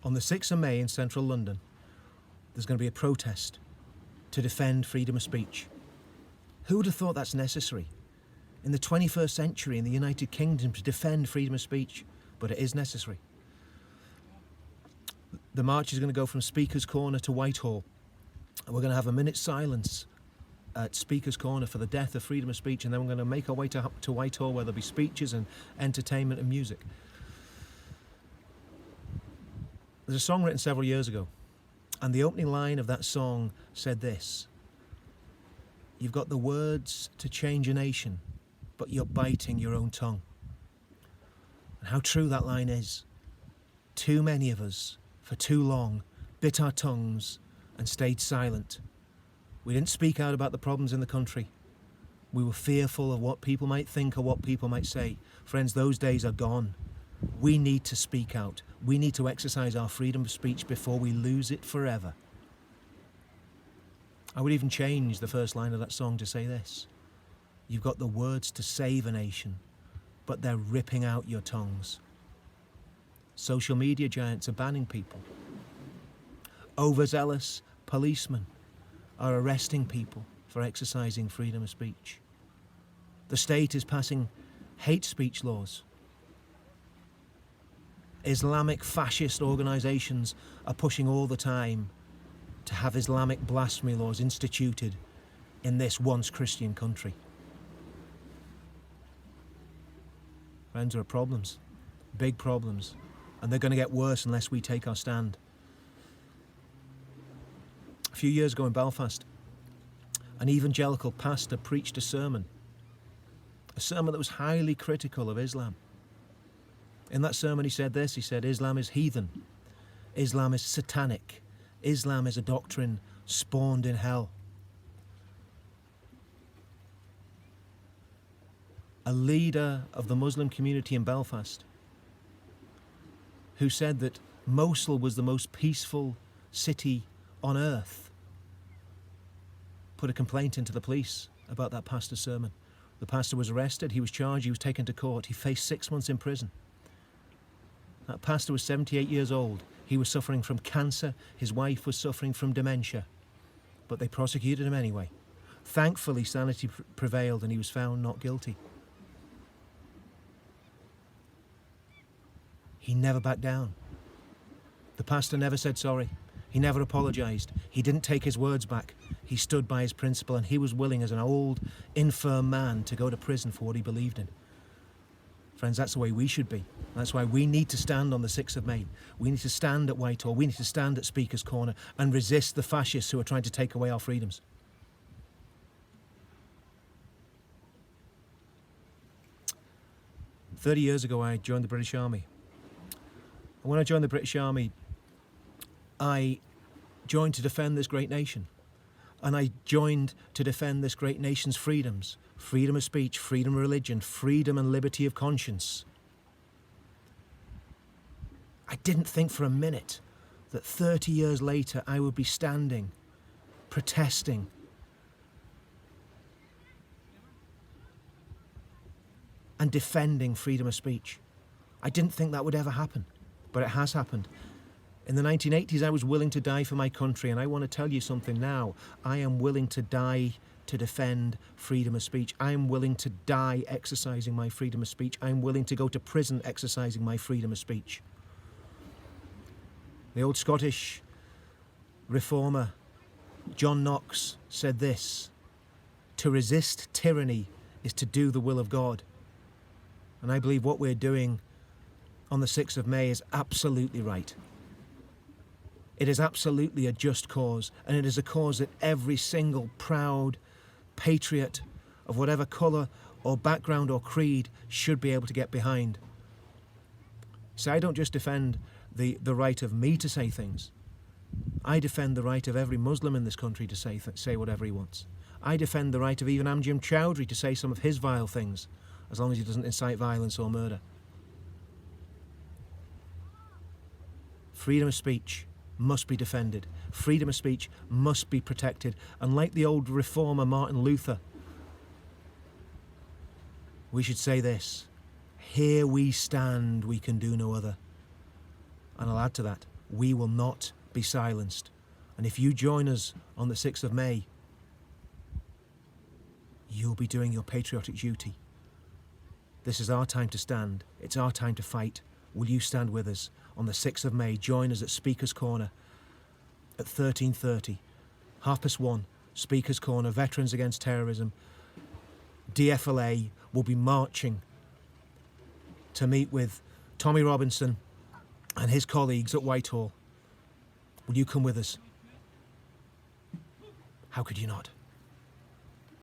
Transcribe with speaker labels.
Speaker 1: On the 6th of May in central London, there's going to be a protest to defend freedom of speech. Who would have thought that's necessary in the 21st century in the United Kingdom to defend freedom of speech? But it is necessary. The march is going to go from Speaker's Corner to Whitehall, and we're going to have a minute's silence at Speaker's Corner for the death of freedom of speech, and then we're going to make our way to Whitehall, where there'll be speeches and entertainment and music. There's a song written several years ago, and the opening line of that song said this: "You've got the words to change a nation, but you're biting your own tongue." And how true that line is. Too many of us, for too long, bit our tongues and stayed silent. We didn't speak out about the problems in the country. We were fearful of what people might think or what people might say. Friends, those days are gone. We need to speak out. We need to exercise our freedom of speech before we lose it forever. I would even change the first line of that song to say this: "You've got the words to save a nation, but they're ripping out your tongues." Social media giants are banning people. Overzealous policemen are arresting people for exercising freedom of speech. The state is passing hate speech laws. Islamic fascist organisations are pushing all the time to have Islamic blasphemy laws instituted in this once Christian country. Friends, there are problems, big problems, and they're going to get worse unless we take our stand. A few years ago in Belfast, an evangelical pastor preached a sermon that was highly critical of Islam. In that sermon he said this, he said, "Islam is heathen, Islam is satanic, Islam is a doctrine spawned in hell." A leader of the Muslim community in Belfast, who said that Mosul was the most peaceful city on earth, put a complaint into the police about that pastor's sermon. The pastor was arrested, he was charged, he was taken to court, he faced 6 months in prison. That pastor was 78 years old. He was suffering from cancer, his wife was suffering from dementia, but they prosecuted him anyway. Thankfully, sanity prevailed and he was found not guilty. He never backed down. The pastor never said sorry. He never apologised. He didn't take his words back. He stood by his principle, and he was willing as an old, infirm man to go to prison for what he believed in. Friends, that's the way we should be. That's why we need to stand on the 6th of May. We need to stand at Whitehall. We need to stand at Speaker's Corner and resist the fascists who are trying to take away our freedoms. "30 years ago, I joined the British Army. And when I joined the British Army, I joined to defend this great nation. And I joined to defend this great nation's freedoms. Freedom of speech, freedom of religion, freedom and liberty of conscience. I didn't think for a minute that 30 years later I would be standing, protesting, and defending freedom of speech. I didn't think that would ever happen, but it has happened. In the 1980s, I was willing to die for my country, and I want to tell you something now. I am willing to die to defend freedom of speech. I am willing to die exercising my freedom of speech. I am willing to go to prison exercising my freedom of speech. The old Scottish reformer, John Knox, said this: "To resist tyranny is to do the will of God." And I believe what we're doing on the 6th of May is absolutely right. It is absolutely a just cause, and it is a cause that every single proud patriot of whatever colour or background or creed should be able to get behind. So I don't just defend the right of me to say things. I defend the right of every Muslim in this country to say whatever he wants. I defend the right of even Amjad Chowdhury to say some of his vile things, as long as he doesn't incite violence or murder. Freedom of speech must be defended. Freedom of speech must be protected. And like the old reformer Martin Luther, we should say this: "Here we stand, we can do no other." And I'll add to that: we will not be silenced. And if you join us on the 6th of May, you'll be doing your patriotic duty. This is our time to stand. It's our time to fight. Will you stand with us on the 6th of May? Join us at Speaker's Corner at 13:30. 1:30, Speaker's Corner, Veterans Against Terrorism. DFLA will be marching to meet with Tommy Robinson and his colleagues at Whitehall. Will you come with us? How could you not?